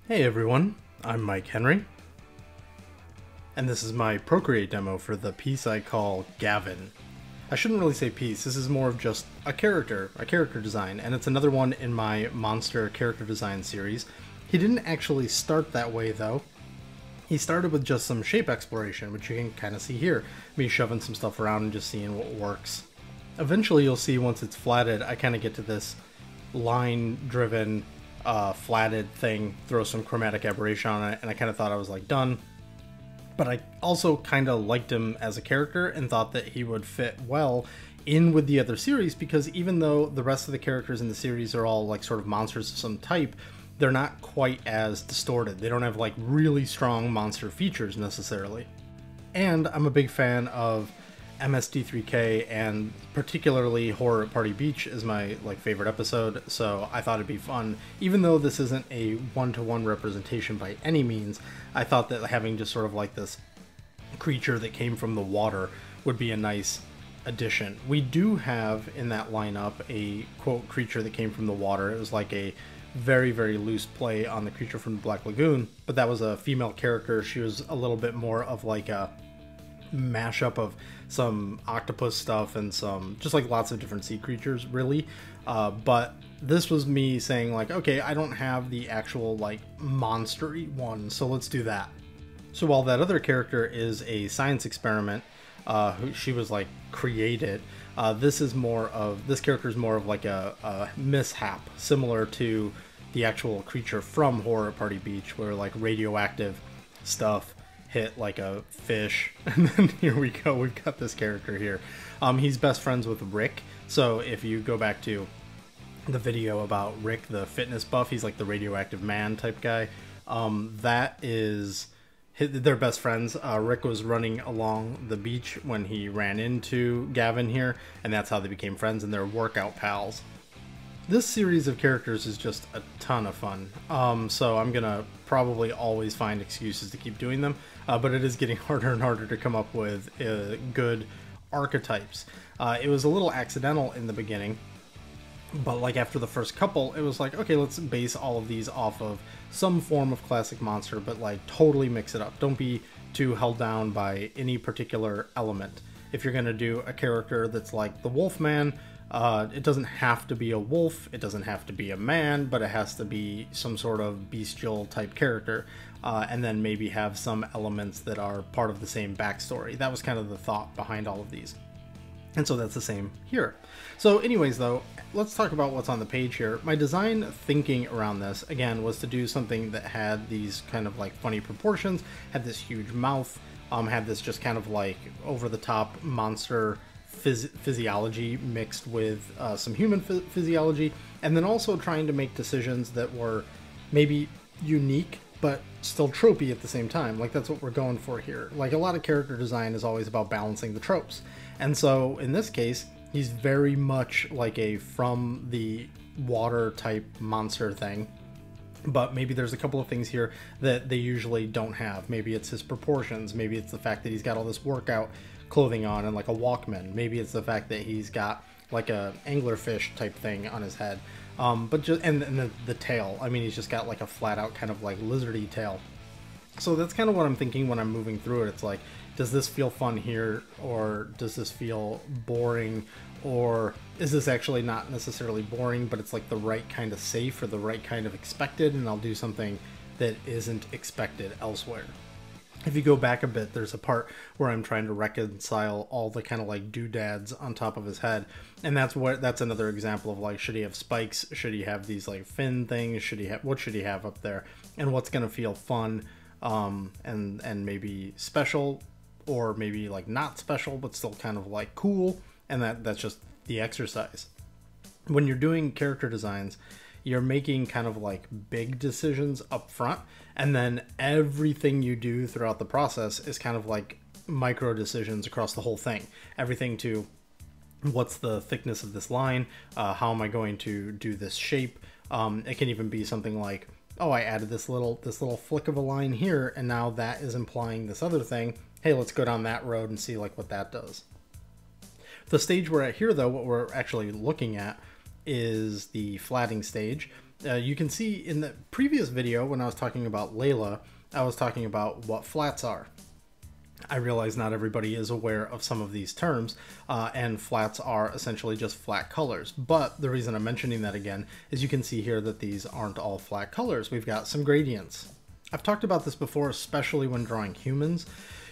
Hey everyone, I'm Mike Henry, and this is my Procreate demo for the piece I call Gavin. I shouldn't really say piece, this is more of just a character design, and it's another one in my monster character design series. He didn't actually start that way though. He started with just some shape exploration, which you can kind of see here, me shoving some stuff around and just seeing what works. Eventually you'll see once it's flatted, I kind of get to this line-driven flatted thing, throw some chromatic aberration on it, and I kind of thought I was like done. But I also kind of liked him as a character and thought that he would fit well in with the other series, because even though the rest of the characters in the series are all like sort of monsters of some type, they're not quite as distorted. They don't have like really strong monster features necessarily. And I'm a big fan of MSD3K, and particularly Horror at Party Beach is my favorite episode, so I thought it'd be fun. Even though this isn't a one-to-one representation by any means, I thought that having just sort of like this creature that came from the water would be a nice addition. We do have in that lineup a quote creature that came from the water. It was like a very, very loose play on the creature from the Black Lagoon, but that was a female character. She was a little bit more of like a mashup of some octopus stuff and some just like lots of different sea creatures really, but this was me saying like, okay, I don't have the actual like monstery one, so let's do that. So while that other character is a science experiment, she was like created, this character is more of like a mishap, similar to the actual creature from Horror at Party Beach, where like radioactive stuff hit like a fish, and then here we go, we've got this character here. He's best friends with Rick, so if you go back to the video about Rick the fitness buff, he's like the radioactive man type guy. They're best friends. Rick was running along the beach when he ran into Gavin here, and that's how they became friends, and they're workout pals. This series of characters is just a ton of fun, so I'm gonna probably always find excuses to keep doing them, but it is getting harder and harder to come up with good archetypes. It was a little accidental in the beginning, but like after the first couple, it was like, okay, let's base all of these off of some form of classic monster, but like totally mix it up. Don't be too held down by any particular element. If you're gonna do a character that's like the Wolfman, it doesn't have to be a wolf, it doesn't have to be a man, but it has to be some sort of bestial type character, and then maybe have some elements that are part of the same backstory. That was kind of the thought behind all of these. And so that's the same here. So anyways though, let's talk about what's on the page here. My design thinking around this, again, was to do something that had these kind of like funny proportions, had this huge mouth, had this just kind of like over-the-top monster physiology mixed with some human physiology, and then also trying to make decisions that were maybe unique but still tropey at the same time. Like that's what we're going for here. Like a lot of character design is always about balancing the tropes, and so in this case he's very much like a from the water type monster thing, but maybe there's a couple of things here that they usually don't have. Maybe it's his proportions, maybe it's the fact that he's got all this workout clothing on and like a Walkman, maybe it's the fact that he's got like a anglerfish type thing on his head, but just and the tail, I mean, he's just got like a flat out kind of like lizardy tail. So that's kind of what I'm thinking when I'm moving through it. It's like, does this feel fun here, or does this feel boring, or is this actually not necessarily boring, but it's like the right kind of safe or the right kind of expected, and I'll do something that isn't expected elsewhere. If you go back a bit, there's a part where I'm trying to reconcile all the kind of like doodads on top of his head, and that's another example of like, should he have spikes, should he have these like fin things, what should he have up there, and what's gonna feel fun, and maybe special, or maybe like not special but still kind of like cool, and that's just the exercise. When you're doing character designs, you're making kind of like big decisions up front, and then everything you do throughout the process is kind of like micro decisions across the whole thing. Everything to what's the thickness of this line, how am I going to do this shape. It can even be something like, oh, I added this little flick of a line here, and now that is implying this other thing. Hey, let's go down that road and see like what that does. The stage we're at here though, what we're actually looking at is the flatting stage, You can see in the previous video when I was talking about Layla, I was talking about what flats are. I realize not everybody is aware of some of these terms, and flats are essentially just flat colors. But the reason I'm mentioning that again is you can see here that these aren't all flat colors. We've got some gradients. I've talked about this before, especially when drawing humans.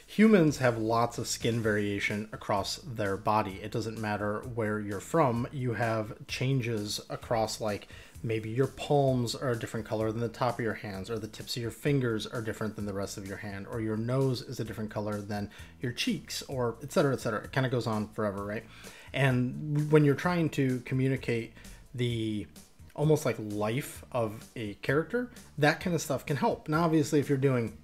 Humans have lots of skin variation across their body. It doesn't matter where you're from, you have changes across, like maybe your palms are a different color than the top of your hands, or the tips of your fingers are different than the rest of your hand, or your nose is a different color than your cheeks, or etc., etc. It kind of goes on forever, right? And when you're trying to communicate the almost like life of a character, that kind of stuff can help. Now, obviously, if you're doing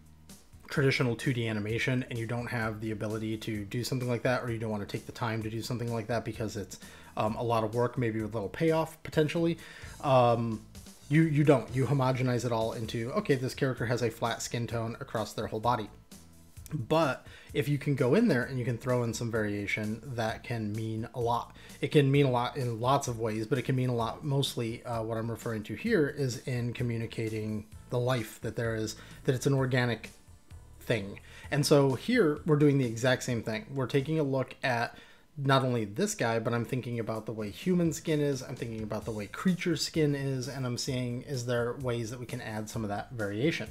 traditional 2D animation and you don't have the ability to do something like that, or you don't want to take the time to do something like that because it's a lot of work, maybe with a little payoff potentially, you homogenize it all into, okay, this character has a flat skin tone across their whole body. But if you can go in there and you can throw in some variation, that can mean a lot. It can mean a lot in lots of ways, but it can mean a lot. Mostly what I'm referring to here is in communicating the life that there is, that it's an organic thing. And so here we're doing the exact same thing. We're taking a look at not only this guy, but I'm thinking about the way human skin is, I'm thinking about the way creature skin is, and I'm seeing, is there ways that we can add some of that variation?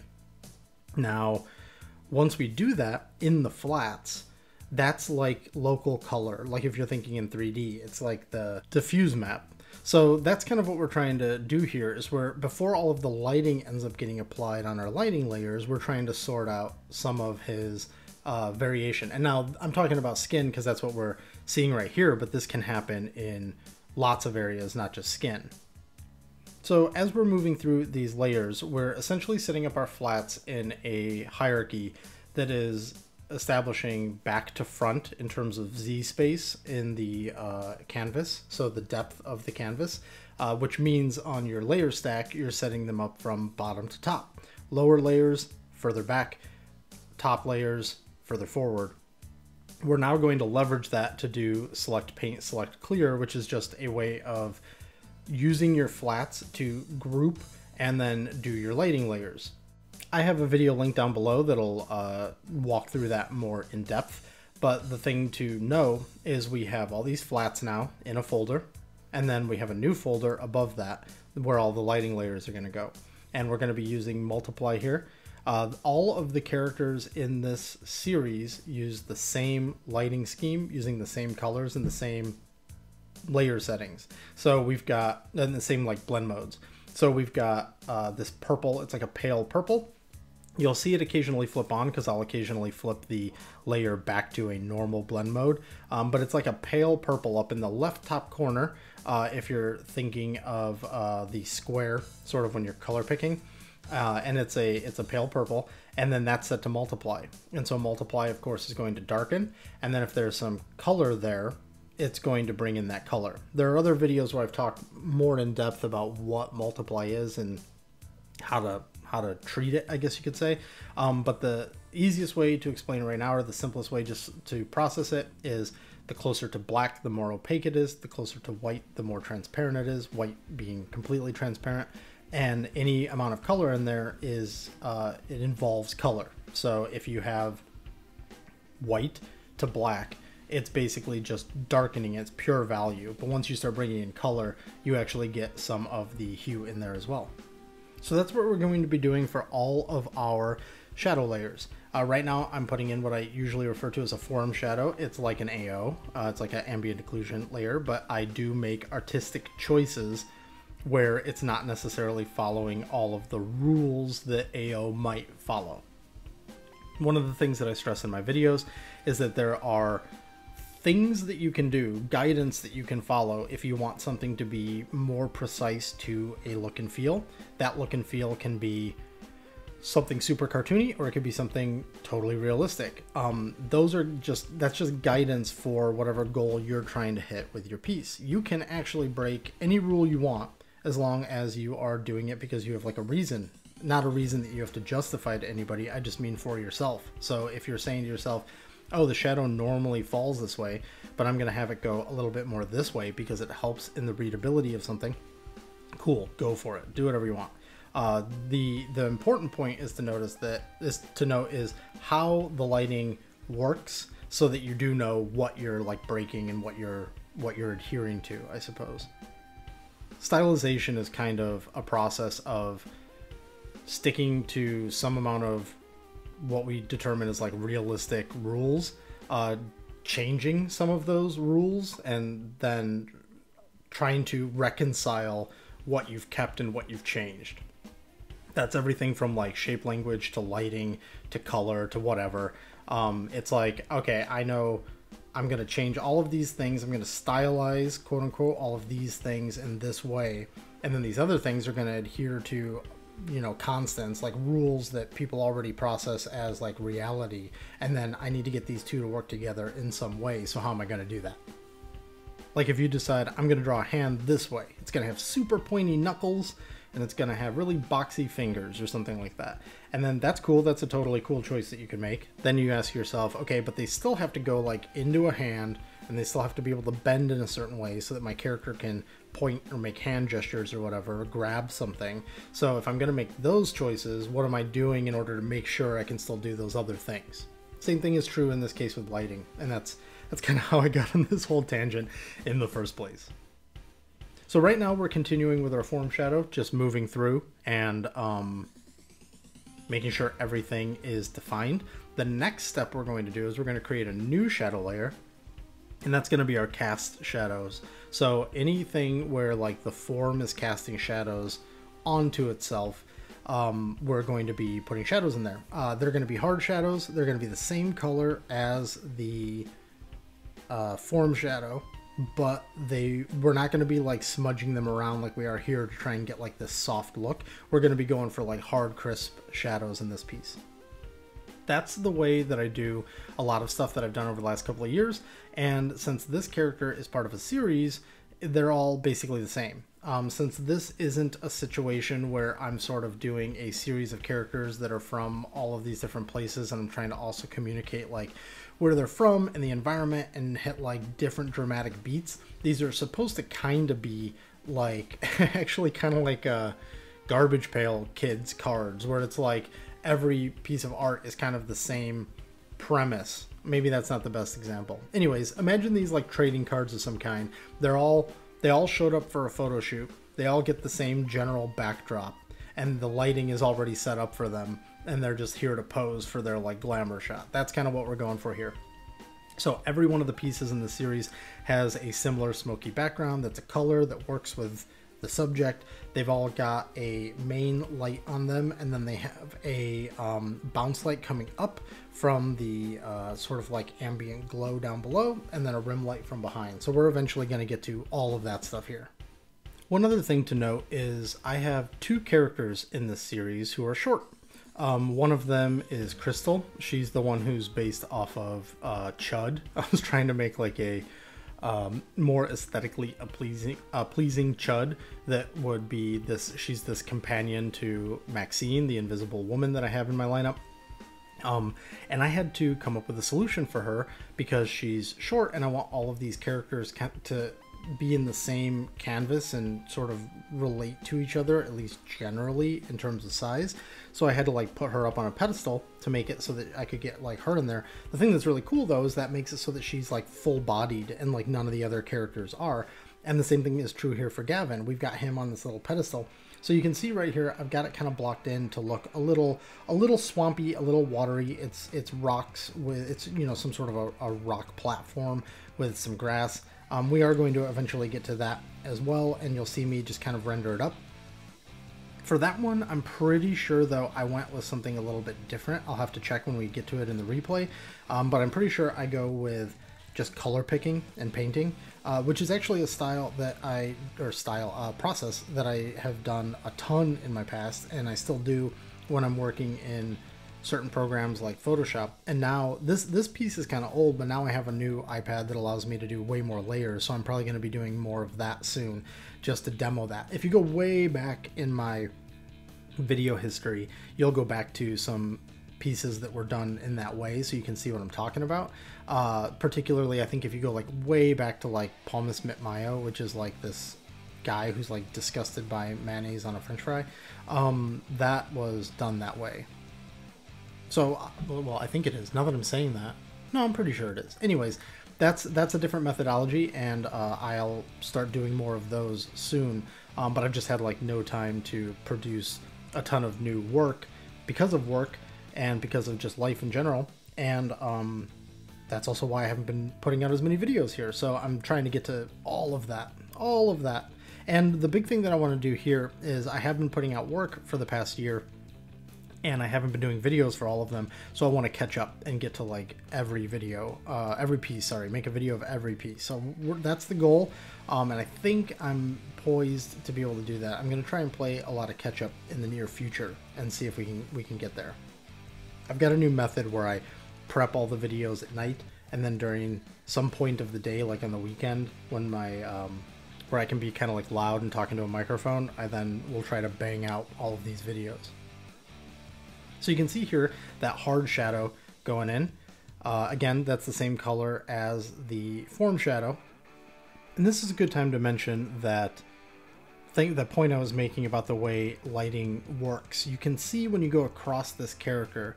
Now, once we do that in the flats, that's like local color. Like if you're thinking in 3D, it's like the diffuse map. So that's kind of what we're trying to do here, is where before all of the lighting ends up getting applied on our lighting layers, we're trying to sort out some of his variation. And now I'm talking about skin because that's what we're seeing right here, but this can happen in lots of areas, not just skin. So as we're moving through these layers, we're essentially setting up our flats in a hierarchy that is establishing back to front in terms of Z space in the canvas, so the depth of the canvas, which means on your layer stack, you're setting them up from bottom to top. Lower layers further back, top layers further forward. We're now going to leverage that to do select paint, select clear, which is just a way of using your flats to group and then do your lighting layers. I have a video linked down below that'll walk through that more in depth, but the thing to know is we have all these flats now in a folder, and then we have a new folder above that where all the lighting layers are going to go. And we're going to be using multiply here. All of the characters in this series use the same lighting scheme, using the same colors and the same layer settings. So we've got, and the same like blend modes. So we've got this purple, it's like a pale purple. You'll see it occasionally flip on because I'll occasionally flip the layer back to a normal blend mode. But it's like a pale purple up in the left top corner if you're thinking of the square, sort of when you're color picking. And it's a pale purple, and then that's set to multiply. And so multiply, of course, is going to darken. And then if there's some color there, it's going to bring in that color. There are other videos where I've talked more in depth about what multiply is and how to treat it, I guess you could say. But the easiest way to explain it right now, or the simplest way just to process it, is the closer to black, the more opaque it is. The closer to white, the more transparent it is, white being completely transparent. And any amount of color in there is, it involves color. So if you have white to black, it's basically just darkening its pure value. But once you start bringing in color, you actually get some of the hue in there as well. So that's what we're going to be doing for all of our shadow layers. Right now I'm putting in what I usually refer to as a form shadow. It's like an AO, it's like an ambient occlusion layer, but I do make artistic choices where it's not necessarily following all of the rules that AO might follow. One of the things that I stress in my videos is that there are things that you can do, guidance that you can follow if you want something to be more precise to a look and feel. That look and feel can be something super cartoony, or it could be something totally realistic. That's just guidance for whatever goal you're trying to hit with your piece. You can actually break any rule you want as long as you are doing it because you have like a reason, not a reason that you have to justify to anybody. I just mean for yourself. So if you're saying to yourself, oh, the shadow normally falls this way, but I'm going to have it go a little bit more this way because it helps in the readability of something, Cool, go for it. Do whatever you want. The important point is to note is how the lighting works, so that you do know what you're like breaking and what you're adhering to, I suppose. Stylization is kind of a process of sticking to some amount of what we determine as like realistic rules, changing some of those rules, and then trying to reconcile what you've kept and what you've changed. That's everything from like shape language to lighting to color to whatever. It's like, okay, I know I'm going to change all of these things. I'm going to stylize, quote unquote, all of these things in this way. And then these other things are going to adhere to, you know, constants, like rules that people already process as like reality. And then I need to get these two to work together in some way. So how am I going to do that? Like if you decide I'm going to draw a hand this way, it's going to have super pointy knuckles and it's going to have really boxy fingers or something like that. And then that's cool. That's a totally cool choice that you can make. Then you ask yourself, okay, but they still have to go like into a hand, and they still have to be able to bend in a certain way so that my character can point or make hand gestures or whatever, or grab something. So if I'm going to make those choices, what am I doing in order to make sure I can still do those other things? Same thing is true in this case with lighting, and that's kind of how I got on this whole tangent in the first place. So right now we're continuing with our form shadow, just moving through and making sure everything is defined. The next step we're going to do is we're going to create a new shadow layer, and that's going to be our cast shadows. So anything where like the form is casting shadows onto itself, we're going to be putting shadows in there. They're going to be hard shadows. They're going to be the same color as the form shadow, but we're not going to be like smudging them around like we are here to try and get like this soft look. We're going to be going for like hard, crisp shadows in this piece. That's the way that I do a lot of stuff that I've done over the last couple of years. And since this character is part of a series, they're all basically the same. Since this isn't a situation where I'm sort of doing a series of characters that are from all of these different places, and I'm trying to also communicate like where they're from and the environment and hit like different dramatic beats. These are supposed to kind of be like actually kind of like a Garbage Pail Kids cards, where it's like every piece of art is kind of the same premise. Maybe that's not the best example. Anyways, imagine these like trading cards of some kind. They all showed up for a photo shoot. They all get the same general backdrop, and the lighting is already set up for them, and they're just here to pose for their like glamour shot. That's kind of what we're going for here. So every one of the pieces in the series has a similar smoky background that's a color that works with the subject. They've all got a main light on them, and then they have a bounce light coming up from the sort of like ambient glow down below, and then a rim light from behind. So we're eventually going to get to all of that stuff here. One other thing to note is I have two characters in this series who are short. One of them is Crystal. She's the one who's based off of Chud. I was trying to make like a more aesthetically pleasing Chud that would be this. She's this companion to Maxine, the invisible woman that I have in my lineup. And I had to come up with a solution for her because she's short, and I want all of these characters to be in the same canvas and sort of relate to each other, at least generally in terms of size. So I had to like put her up on a pedestal to make it so that I could get like her in there. The thing that's really cool though is that makes it so that she's like full bodied, and like none of the other characters are. And the same thing is true here for Gavin. We've got him on this little pedestal. So you can see right here, I've got it kind of blocked in to look a little swampy, a little watery. It's rocks with, it's, you know, some sort of a rock platform with some grass. We are going to eventually get to that as well, and you'll see me just kind of render it up. For that one, I'm pretty sure though I went with something a little bit different. I'll have to check when we get to it in the replay, but I'm pretty sure I go with just color picking and painting, which is actually a style that process that I have done a ton in my past, and I still do when I'm working in certain programs like Photoshop. And now this piece is kind of old, but now I have a new iPad that allows me to do way more layers, so I'm probably going to be doing more of that soon just to demo that. If you go way back in my video history, you'll go back to some pieces that were done in that way, so you can see what I'm talking about. Particularly, I think if you go like way back to like Palmas Mit Mayo, which is like this guy who's like disgusted by mayonnaise on a french fry, that was done that way. So, well, I think it is. Now that I'm saying that. No, I'm pretty sure it is. Anyways, that's a different methodology, and I'll start doing more of those soon. But I've just had like no time to produce a ton of new work because of work and because of just life in general. And that's also why I haven't been putting out as many videos here. So I'm trying to get to all of that. And the big thing that I want to do here is I have been putting out work for the past year, and I haven't been doing videos for all of them. So I want to catch up and get to like every video, every piece, sorry, make a video of every piece. So that's the goal. And I think I'm poised to be able to do that. I'm going to try and play a lot of catch up in the near future and see if we can get there. I've got a new method where I prep all the videos at night, and then during some point of the day, like on the weekend, when my where I can be kind of like loud and talking to a microphone, I then will try to bang out all of these videos. So you can see here that hard shadow going in. Again, that's the same color as the form shadow. And this is a good time to mention that point I was making about the way lighting works. You can see when you go across this character,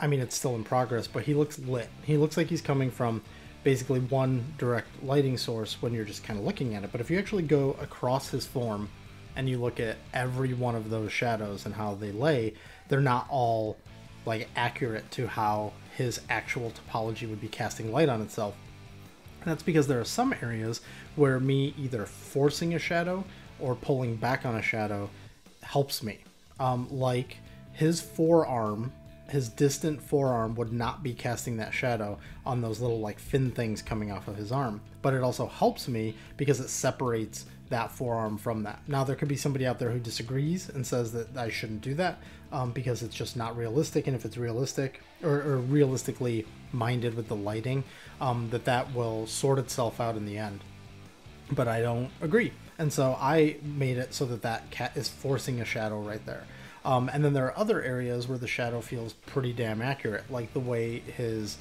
I mean, it's still in progress, but he looks lit. He looks like he's coming from basically one direct lighting source when you're just kind of looking at it. But if you actually go across his form and you look at every one of those shadows and how they lay, they're not all like accurate to how his actual topology would be casting light on itself. And that's because there are some areas where me either forcing a shadow or pulling back on a shadow helps me. Like his forearm, his distant forearm would not be casting that shadow on those little like fin things coming off of his arm. But it also helps me because it separates that forearm from that. Now there could be somebody out there who disagrees and says that I shouldn't do that because it's just not realistic. And if it's realistic or realistically minded with the lighting, that will sort itself out in the end. But I don't agree. And so I made it so that cat is forcing a shadow right there. And then there are other areas where the shadow feels pretty damn accurate, like the way his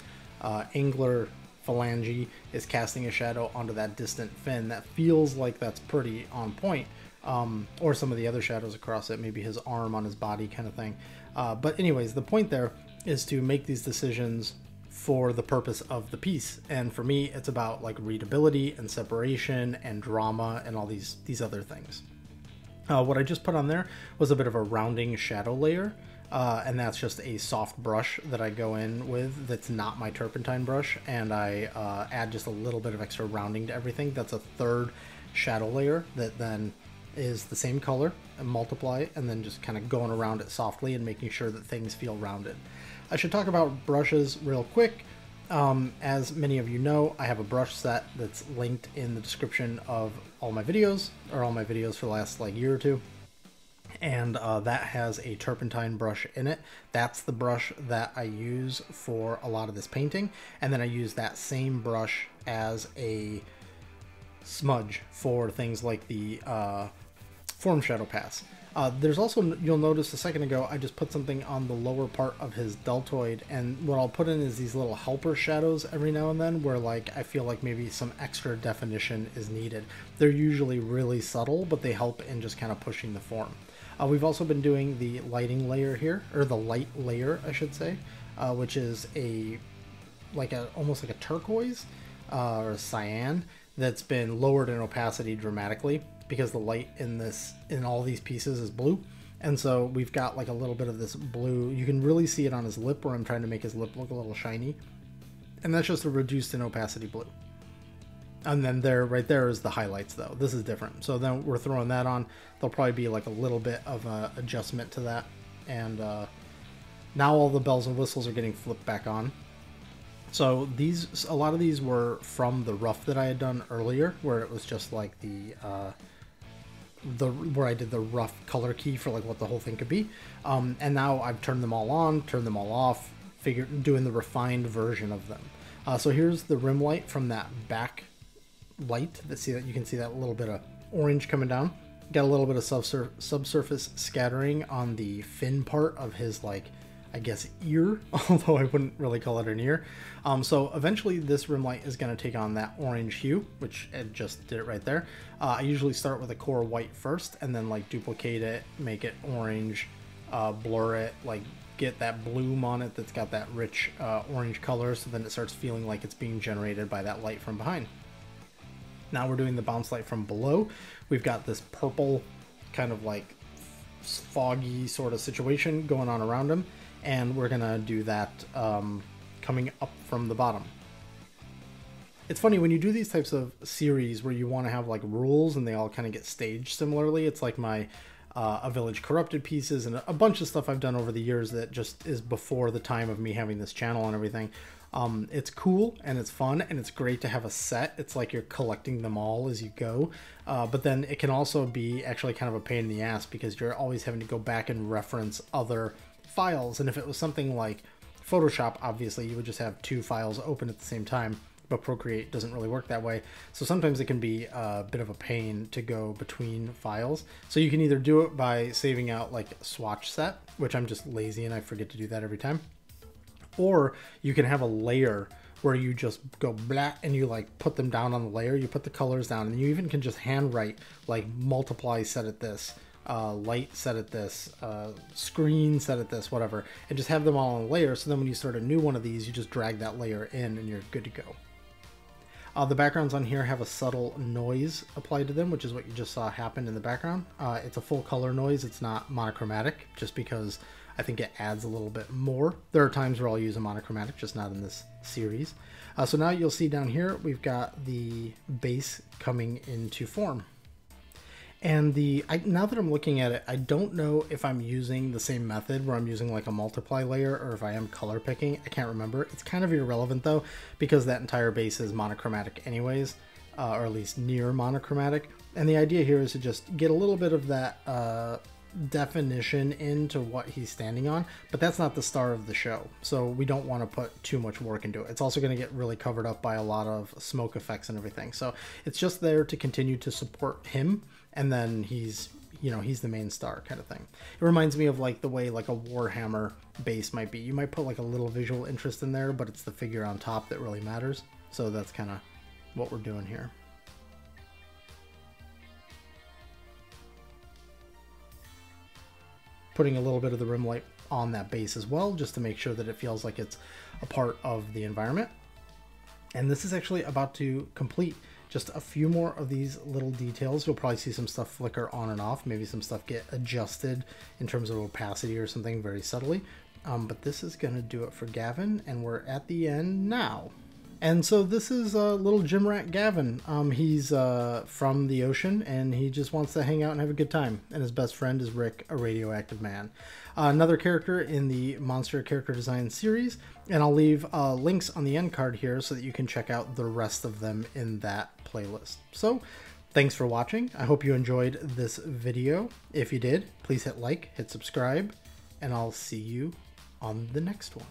angler phalange is casting a shadow onto that distant fin. That feels like that's pretty on point. Or some of the other shadows across it, maybe his arm on his body kind of thing. But anyways, the point there is to make these decisions for the purpose of the piece. And for me, it's about like readability and separation and drama and all these other things. What I just put on there was a bit of a rounding shadow layer, and that's just a soft brush that I go in with that's not my turpentine brush, and I add just a little bit of extra rounding to everything. That's a third shadow layer that then is the same color and multiply, and then just kind of going around it softly and making sure that things feel rounded. I should talk about brushes real quick. As many of you know, I have a brush set that's linked in the description of all my videos, or all my videos for the last like year or two. And that has a turpentine brush in it. That's the brush that I use for a lot of this painting. And then I use that same brush as a smudge for things like the form shadow pass. There's also, you'll notice a second ago, I just put something on the lower part of his deltoid, and what I'll put in is these little helper shadows every now and then where like I feel like maybe some extra definition is needed. They're usually really subtle, but they help in just kind of pushing the form. We've also been doing the lighting layer here, or the light layer, I should say, which is almost like a turquoise or a cyan that's been lowered in opacity dramatically, because the light in all these pieces is blue. And so we've got like a little bit of this blue. You can really see it on his lip where I'm trying to make his lip look a little shiny. And that's just a reduced in opacity blue. And then right there is the highlights though. This is different. So then we're throwing that on. There'll probably be like a little bit of a adjustment to that. And now all the bells and whistles are getting flipped back on. So a lot of these were from the rough that I had done earlier, where it was just like where I did the rough color key for like what the whole thing could be. And now I've turned them all on, turned them all off, doing the refined version of them. So here's the rim light from that back light. You can see that little bit of orange coming down. Got a little bit of subsurface scattering on the fin part of his like I guess, ear, although I wouldn't really call it an ear. So eventually this rim light is going to take on that orange hue, which it just did it right there. I usually start with a core white first, and then like duplicate it, make it orange, blur it, like get that bloom on it that's got that rich orange color, so then it starts feeling like it's being generated by that light from behind. Now we're doing the bounce light from below. We've got this purple kind of like foggy sort of situation going on around him, and we're gonna do that coming up from the bottom. It's funny when you do these types of series where you want to have like rules and they all kind of get staged similarly. It's like my A Village Corrupted pieces and a bunch of stuff I've done over the years that just is before the time of me having this channel and everything. It's cool and it's fun and it's great to have a set. It's like you're collecting them all as you go, but then it can also be actually kind of a pain in the ass because you're always having to go back and reference other files. And if it was something like Photoshop, obviously you would just have two files open at the same time, but Procreate doesn't really work that way. So sometimes it can be a bit of a pain to go between files. So you can either do it by saving out like a swatch set, which I'm just lazy and I forget to do that every time. Or you can have a layer where you just go blah and you like put them down on the layer, you put the colors down, and you even can just handwrite like multiply set at this, light set at this, screen set at this, whatever, and just have them all on a layer. So then when you start a new one of these, you just drag that layer in and you're good to go. The backgrounds on here have a subtle noise applied to them, which is what you just saw happen in the background. It's a full color noise. It's not monochromatic, just because I think it adds a little bit more. There are times where I'll use a monochromatic, just not in this series. So now you'll see down here, we've got the base coming into form. And now that I'm looking at it, I don't know if I'm using the same method where I'm using like a multiply layer or if I am color picking. I can't remember. It's kind of irrelevant though, because that entire base is monochromatic anyways, or at least near monochromatic. And the idea here is to just get a little bit of that definition into what he's standing on, but that's not the star of the show. So we don't want to put too much work into it. It's also going to get really covered up by a lot of smoke effects and everything. So it's just there to continue to support him. And then he's, you know, he's the main star kind of thing. It reminds me of like the way like a Warhammer base might be. You might put like a little visual interest in there, but it's the figure on top that really matters. So that's kind of what we're doing here. Putting a little bit of the rim light on that base as well, just to make sure that it feels like it's a part of the environment. And this is actually about to complete. Just a few more of these little details. You'll probably see some stuff flicker on and off. Maybe some stuff get adjusted in terms of opacity or something very subtly. But this is going to do it for Gavin, and we're at the end now. And so this is little gym rat Gavin. He's from the ocean, and he just wants to hang out and have a good time. And his best friend is Rick, a radioactive man. Another character in the Monster Character Design series, and I'll leave links on the end card here so that you can check out the rest of them in that playlist. So thanks for watching. I hope you enjoyed this video. If you did, please hit like, hit subscribe, and I'll see you on the next one.